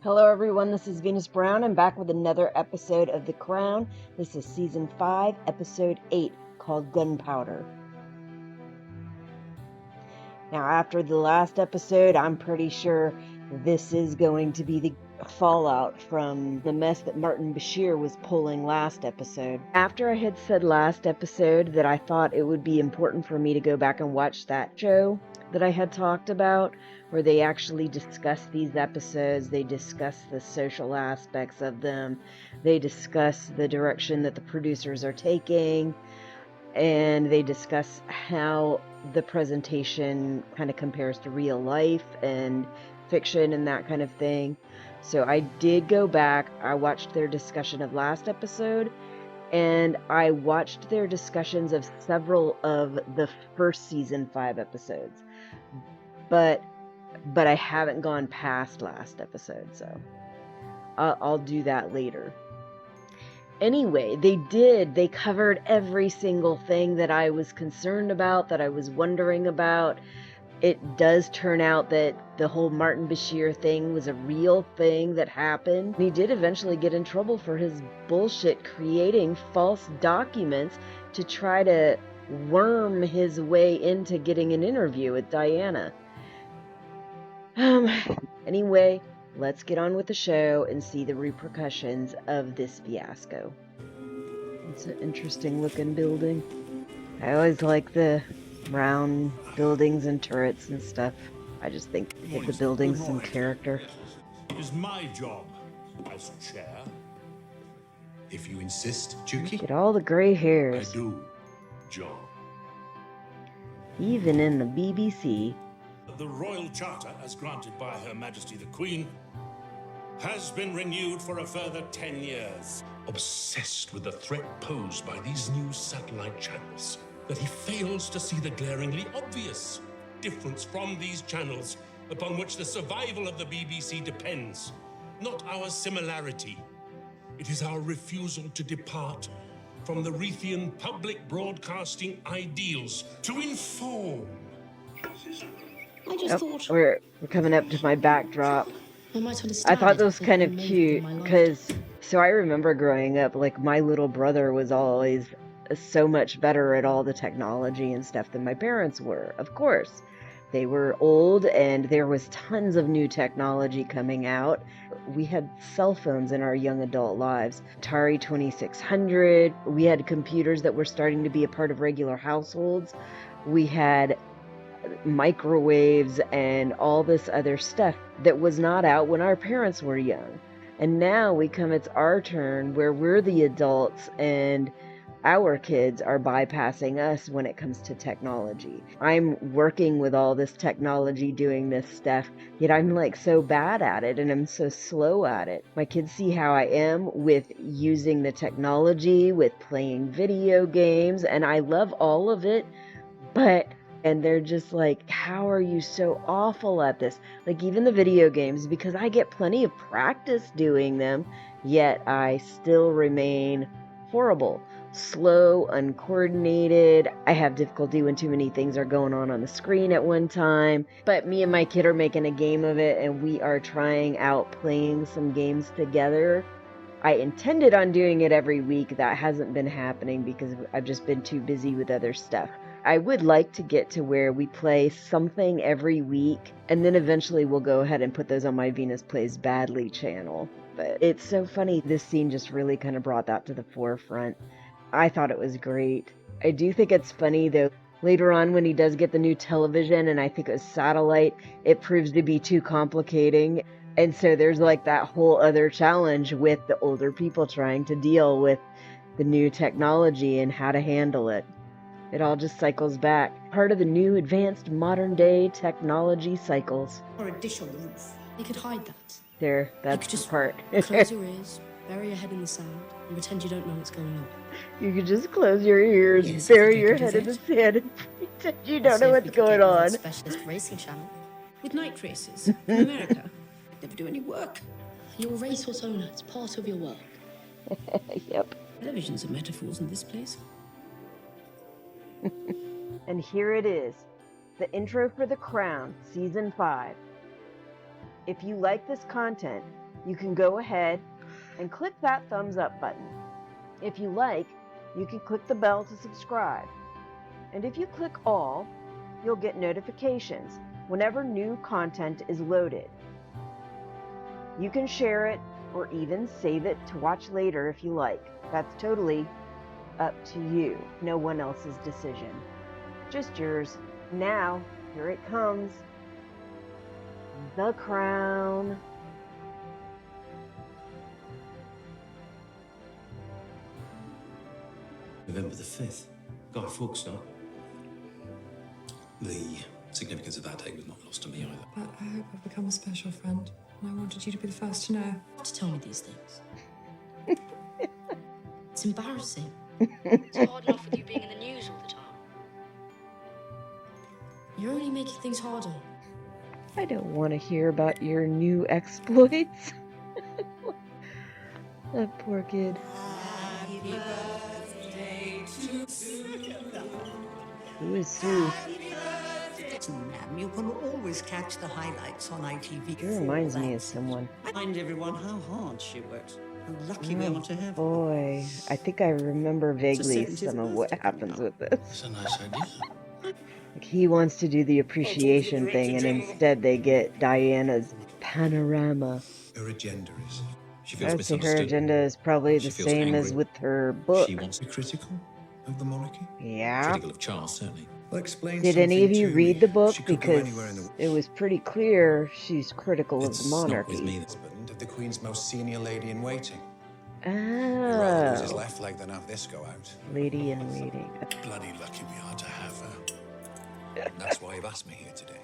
Hello everyone, this is Venus Brown. I'm back with another episode of The Crown. This is Season 5, Episode 8, called Gunpowder. Now, after the last episode, I'm pretty sure this is going to be the fallout from the mess that Martin Bashir was pulling last episode. After I had said last episode that I thought it would be important for me to go back and watch that show that I had talked about, where they actually discuss these episodes, they discuss the social aspects of them, they discuss the direction that the producers are taking, and they discuss how the presentation kind of compares to real life and fiction and that kind of thing. So I did go back, I watched their discussion of last episode, and I watched their discussions of several of the first season 5 episodes. But I haven't gone past last episode, so I'll do that later. Anyway, they covered every single thing that I was concerned about, that I was wondering about. It does turn out that the whole Martin Bashir thing was a real thing that happened. He did eventually get in trouble for his bullshit creating false documents to try to worm his way into getting an interview with Diana. Anyway, let's get on with the show and see the repercussions of this fiasco. It's an interesting looking building. I always like the round buildings and turrets and stuff. I just think they give the buildings some character. It is my job as chair. If you insist, Juki. Get all the gray hairs. I do, John. Even in the BBC. The Royal Charter, as granted by Her Majesty the Queen, has been renewed for a further 10 years. Obsessed with the threat posed by these new satellite channels, that he fails to see the glaringly obvious difference from these channels upon which the survival of the BBC depends. Not our similarity. It is our refusal to depart from the Rethian public broadcasting ideals to inform. I just thought We're coming up to my backdrop. I might understand. I thought that was kind of cute because, so I remember growing up, like my little brother was always so much better at all the technology and stuff than my parents were. Of course, they were old and there was tons of new technology coming out. We had cell phones in our young adult lives. Atari 2600. We had computers that were starting to be a part of regular households. We had microwaves and all this other stuff that was not out when our parents were young. And now it's our turn where we're the adults and our kids are bypassing us when it comes to technology. I'm working with all this technology doing this stuff, yet I'm like so bad at it and I'm so slow at it. My kids see how I am with using the technology, with playing video games, and I love all of it, and they're just like, how are you so awful at this? Like even the video games, because I get plenty of practice doing them, yet I still remain horrible. Slow, uncoordinated. I have difficulty when too many things are going on the screen at one time. But me and my kid are making a game of it, and we are trying out playing some games together. I intended on doing it every week. That hasn't been happening because I've just been too busy with other stuff. I would like to get to where we play something every week, and then eventually we'll go ahead and put those on my Venus Plays Badly channel. But it's so funny, this scene just really kind of brought that to the forefront. I thought it was great. I do think it's funny though, later on when he does get the new television, and I think it was satellite, it proves to be too complicating. And so there's like that whole other challenge with the older people trying to deal with the new technology and how to handle it. It all just cycles back. Part of the new advanced modern day technology cycles. Or a dish on the roof. You could hide that. There, that's the part. Close your ears, bury your head in the sand, and pretend you don't know what's going on. You could just close your ears, Yes, bury I your could do head in the that. sand, and pretend you don't know See if what's we could going get on on. that specialist racing channel with night races in America. I'd never do any work. You're a racehorse owner. It's part of your work. Yep. Televisions are metaphors in this place. And here it is, the intro for The Crown, Season 5. If you like this content, you can go ahead and click that thumbs up button. If you like, you can click the bell to subscribe. And if you click all, you'll get notifications whenever new content is loaded. You can share it or even save it to watch later if you like. That's totally up to you. No one else's decision. Just yours. Now, here it comes. The crown. November the 5th. Guy Fawkes night. The significance of that date was not lost to me either. But I hope I've become a special friend, and I wanted you to be the first to know. To tell me these things. It's embarrassing. It's hard enough with you being in the news all the time. You're only making things harder. I don't want to hear about your new exploits. That poor kid. Who is Sue? Ma'am, you can always catch the highlights on ITV. She reminds me of someone. Remind everyone how hard she works. How lucky we are to have her. Boy, I think I remember vaguely 70th some of what birthday happens coming with this. That's a nice idea. Like he wants to do the appreciation thing, and instead they get Diana's panorama. Her agenda is. She I feels would say her misunderstood. agenda is probably the She feels same as angry. with her book. She wants to be critical of the monarchy. Yeah. Critical of Charles, certainly. Well, explain Did any of something you to read me. the book? She could go Because anywhere in the it was pretty clear she's critical of It's the not monarchy. with me. Husband of the Queen's most senior lady in waiting. He'd rather lose his Oh, left leg than have this go out. lady in waiting. Bloody lucky we are to have her. And that's why you've asked me here today.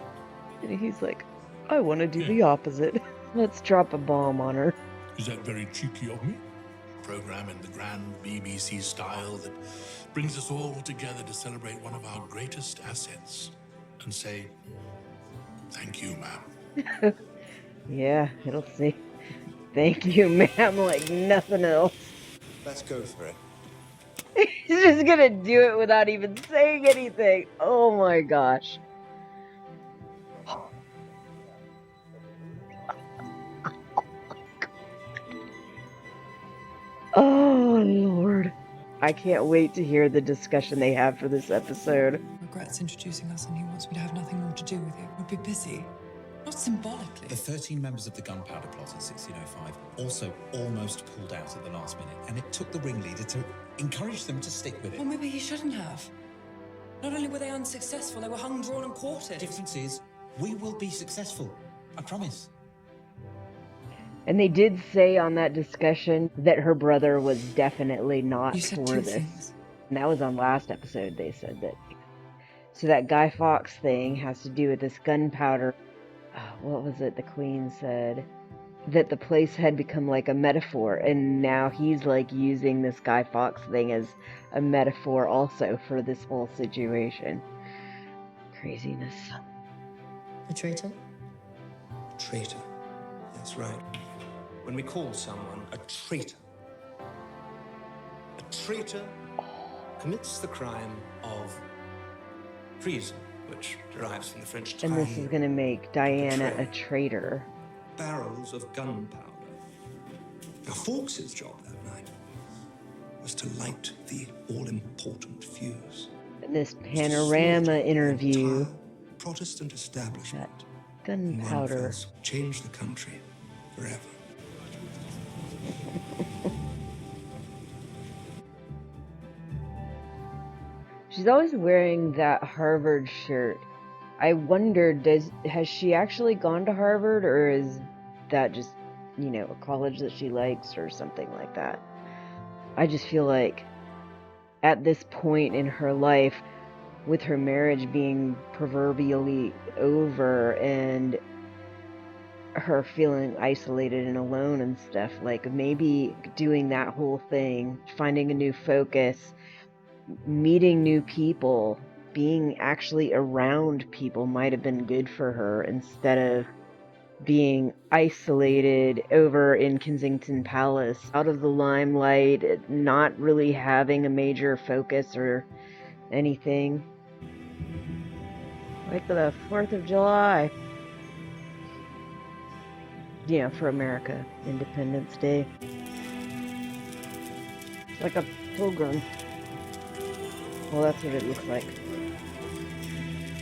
And he's like, I want to do the opposite. Let's drop a bomb on her. Is that very cheeky of me? Program in the grand BBC style that brings us all together to celebrate one of our greatest assets and say, thank you, ma'am. Yeah, it'll say, thank you, ma'am, like nothing else. Let's go for it. He's just gonna do it without even saying anything. Oh my gosh. Oh Lord. I can't wait to hear the discussion they have for this episode. Regrets introducing us, and he wants me to have nothing more to do with it. We'd be busy. Not symbolically. The 13 members of the Gunpowder plot in 1605 also almost pulled out at the last minute, and it took the ringleader to encourage them to stick with it. Well, maybe he shouldn't have. Not only were they unsuccessful, they were hung, drawn, and quartered. The difference is, we will be successful. I promise. And they did say on that discussion that her brother was definitely not You said for two this. things. And that was on last episode, they said that. So that Guy Fawkes thing has to do with this gunpowder. What was it the Queen said? That the place had become like a metaphor, and now he's like using this Guy Fawkes thing as a metaphor also for this whole situation. Craziness. A traitor? Traitor. That's right. When we call someone a traitor commits the crime of treason, which derives from the French term. And this is going to make Diana a betray. traitor. Barrels of gunpowder. Now, Fawkes's job that night was to light the all-important fuse. In this To panorama slaughter the interview, entire Protestant establishment. that in one gunpowder. fell swoop. Change the country forever. She's always wearing that Harvard shirt. I wondered, has she actually gone to Harvard, or is that just, a college that she likes or something like that? I just feel like at this point in her life, with her marriage being proverbially over and her feeling isolated and alone and stuff, like maybe doing that whole thing, finding a new focus, meeting new people, being actually around people might have been good for her instead of being isolated over in Kensington Palace, out of the limelight, not really having a major focus or anything. Like the 4th of July. you know, for America, Independence Day. It's like a pilgrim. Well, that's what it looks like.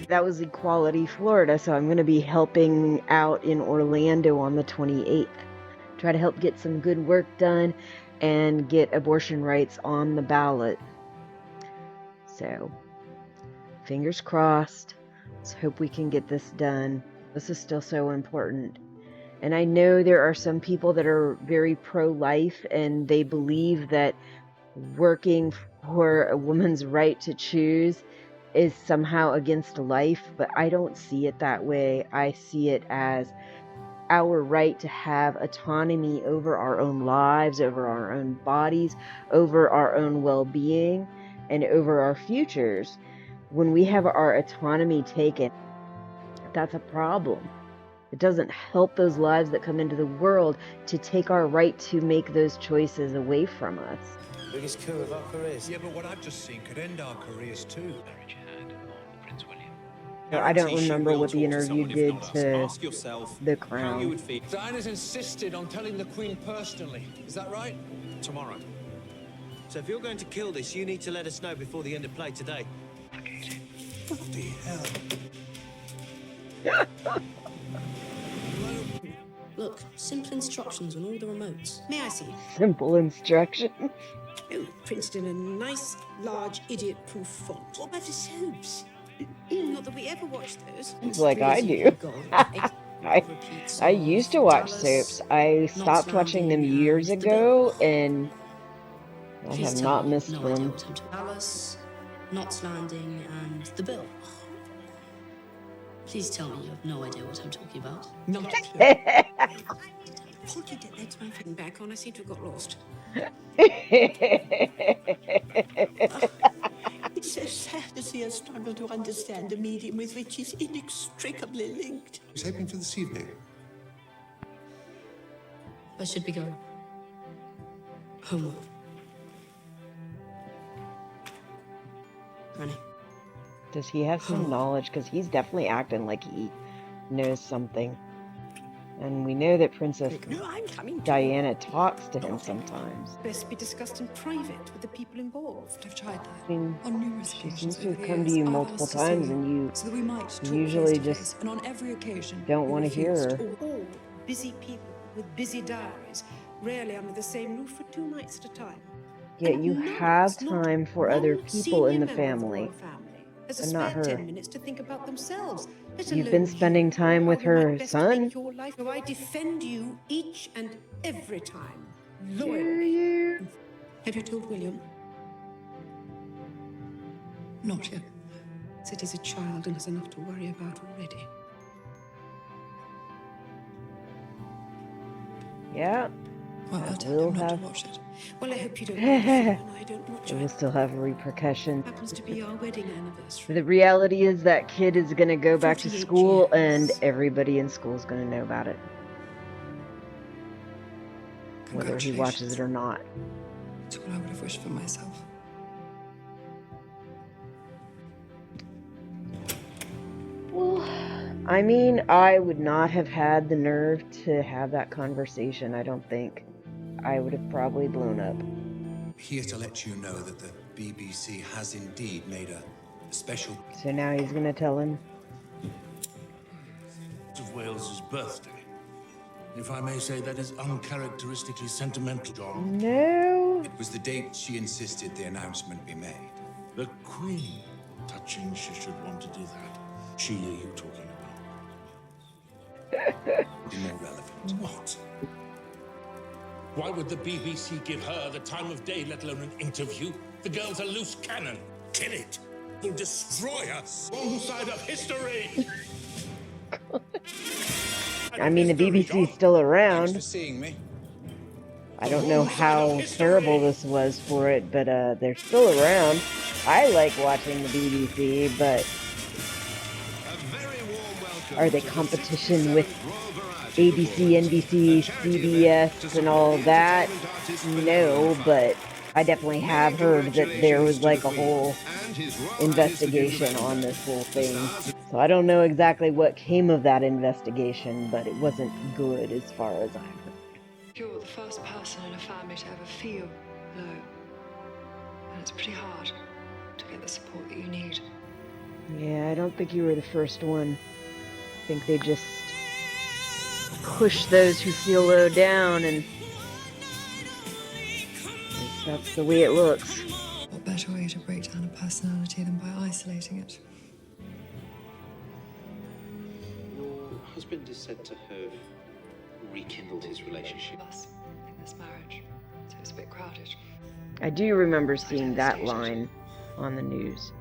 That was Equality Florida, so I'm going to be helping out in Orlando on the 28th. Try to help get some good work done and get abortion rights on the ballot. So, fingers crossed. Let's hope we can get this done. This is still so important. And I know there are some people that are very pro-life and they believe that working for a woman's right to choose is somehow against life, but I don't see it that way. I see it as our right to have autonomy over our own lives, over our own bodies, over our own well-being, and over our futures. When we have our autonomy taken, that's a problem. It doesn't help those lives that come into the world to take our right to make those choices away from us. Biggest coup of our careers. Yeah, but what I've just seen could end our careers too. So I don't remember what the interview did to Ask yourself the how you crown. would feel. Diana's insisted on telling the Queen personally. Is that right? Tomorrow. So if you're going to kill this, you need to let us know before the end of play today. Bloody hell. Look, simple instructions on all the remotes. May I see? Simple instructions. Oh, printed in a nice, large, idiot-proof font. What about the soaps? Not that we ever watch those. It's like I do. I used to watch soaps. I stopped watching them years ago, and I have not missed them. Dallas, Knots Landing, and The Bill. Please tell me you have no idea what I'm talking about. Not a clue. Pointed at that my Getting back on, I seem to have got lost. It's so sad to see us struggle to understand a medium with which he's inextricably linked. Who's hoping for this evening? Where should we go? Homework. Running. Does he have some knowledge? Because he's definitely acting like he knows something. And we know that Princess No, I'm coming. Diana talks to him sometimes. Best be discussed in private with the people involved. I've tried that I mean, on numerous she occasions. seems to over have the come to years. you I've multiple asked to times, see and you so that we might talk usually face to just face, and on every occasion don't you want to hear refused. her. All busy people with busy diaries, rarely under the same roof for 2 nights at a time. Yet And you none of have us, not time for one other people senior in the member of family. royal family has a and not spare her. 10 minutes to think about themselves. let You've alone been spending time how with you might her best son. make your life. So I defend you each and every time. Do Loyally. you? Have you told William? Not yet. Said he's a child and has enough to worry about already. Yeah. Well, I'll tell We'll him not to have- watch it. Well, I hope you don't mind if I don't watch It will it. still have repercussions. Happens to be our wedding anniversary. The reality is that kid is going to go back to 48 school, and years. everybody in school is going to know about it, whether he watches it or not. It's what I would have wished for myself. Well, I mean, I would not have had the nerve to have that conversation, I don't think. I would have probably blown up. Here to let you know that the BBC has indeed made a special... So now he's going to tell him. Of Wales's birthday. If I may say, that is uncharacteristically sentimental, John. No. It was the date she insisted the announcement be made. The Queen. Touching she should want to do that. She are you talking about? Be more relevant. What? Why would the BBC give her the time of day, let alone an interview? The girl's a loose cannon. Kill it. Will destroy us. Wrong side of history. I mean, the BBC's still Thanks around. for seeing me. I don't know how terrible this was for it, but they're still around. I like watching the BBC, but are they competition with ABC, NBC, CBS, and all that? No, but I definitely have heard that there was like a whole investigation on this whole thing. So I don't know exactly what came of that investigation, but it wasn't good as far as I've heard. You're the first person in a family to ever feel low. And it's pretty hard to get the support that you need. Yeah, I don't think you were the first one. I think they just push those who feel low down, and that's the way it looks. What better way to break down a personality than by isolating it? Your husband is said to have rekindled his relationship. Us in this marriage, so it's a bit crowded. I do remember seeing that line on the news.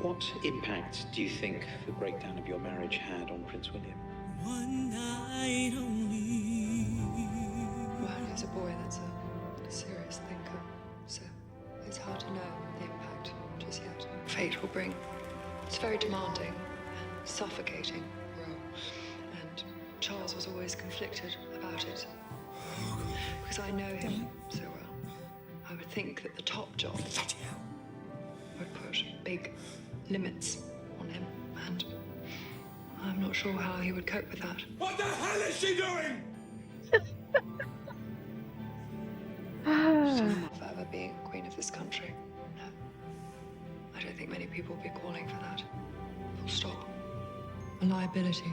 What impact do you think the breakdown of your marriage had on Prince William? One night only. Well, he's a boy that's a serious thinker, so it's hard to know the impact just yet. Fate will bring. It's very demanding and suffocating role, and Charles was always conflicted about it. Because I know him so well, I would think that the top job would put big limits on him, and I'm not sure how he would cope with that. What the hell is she doing? Forever being queen of this country. No. I don't think many people will be calling for that. Full stop. A liability.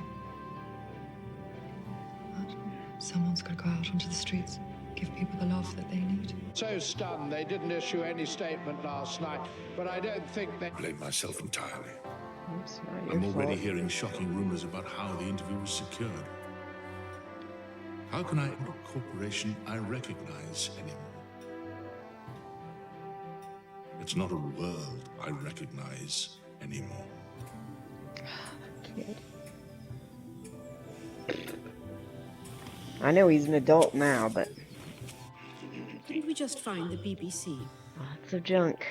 But someone's got to go out onto the streets, give people the love that they need. So stunned they didn't issue any statement last night, but I don't think they... I blame myself entirely. It's not your I'm already fault. hearing shocking rumors about how the interview was secured. How can I end a corporation I recognize anymore? It's not a world I recognize anymore. Kid. I know he's an adult now, but Didn't we just find the BBC? lots of junk.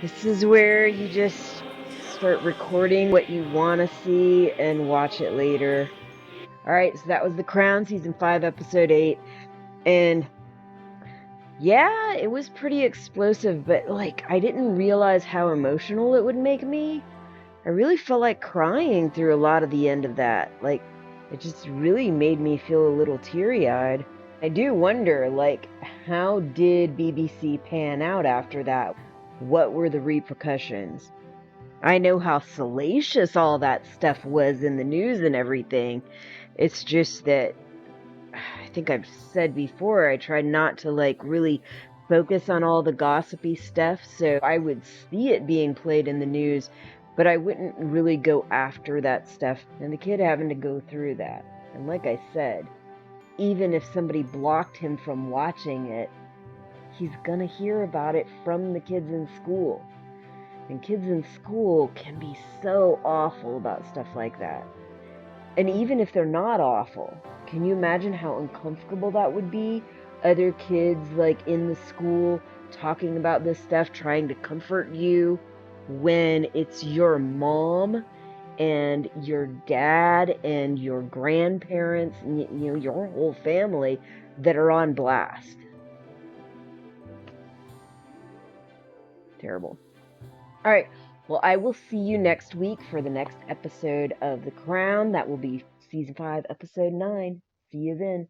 This is where you just start recording what you want to see and watch it later. Alright, so that was The Crown, Season 5, Episode 8. And yeah, it was pretty explosive, but like, I didn't realize how emotional it would make me. I really felt like crying through a lot of the end of that. Like, it just really made me feel a little teary-eyed. I do wonder, like, how did BBC pan out after that? What were the repercussions? I know how salacious all that stuff was in the news and everything. It's just that, I think I've said before, I try not to, like, really focus on all the gossipy stuff, so I would see it being played in the news, but I wouldn't really go after that stuff, and the kid having to go through that. And like I said, even if somebody blocked him from watching it, he's gonna hear about it from the kids in school. And kids in school can be so awful about stuff like that. And even if they're not awful, can you imagine how uncomfortable that would be? Other kids, like, in the school talking about this stuff, trying to comfort you, when it's your mom and your dad and your grandparents and, you know, your whole family that are on blast. Terrible. All right. Well, I will see you next week for the next episode of The Crown. That will be Season 5, Episode 9. See you then.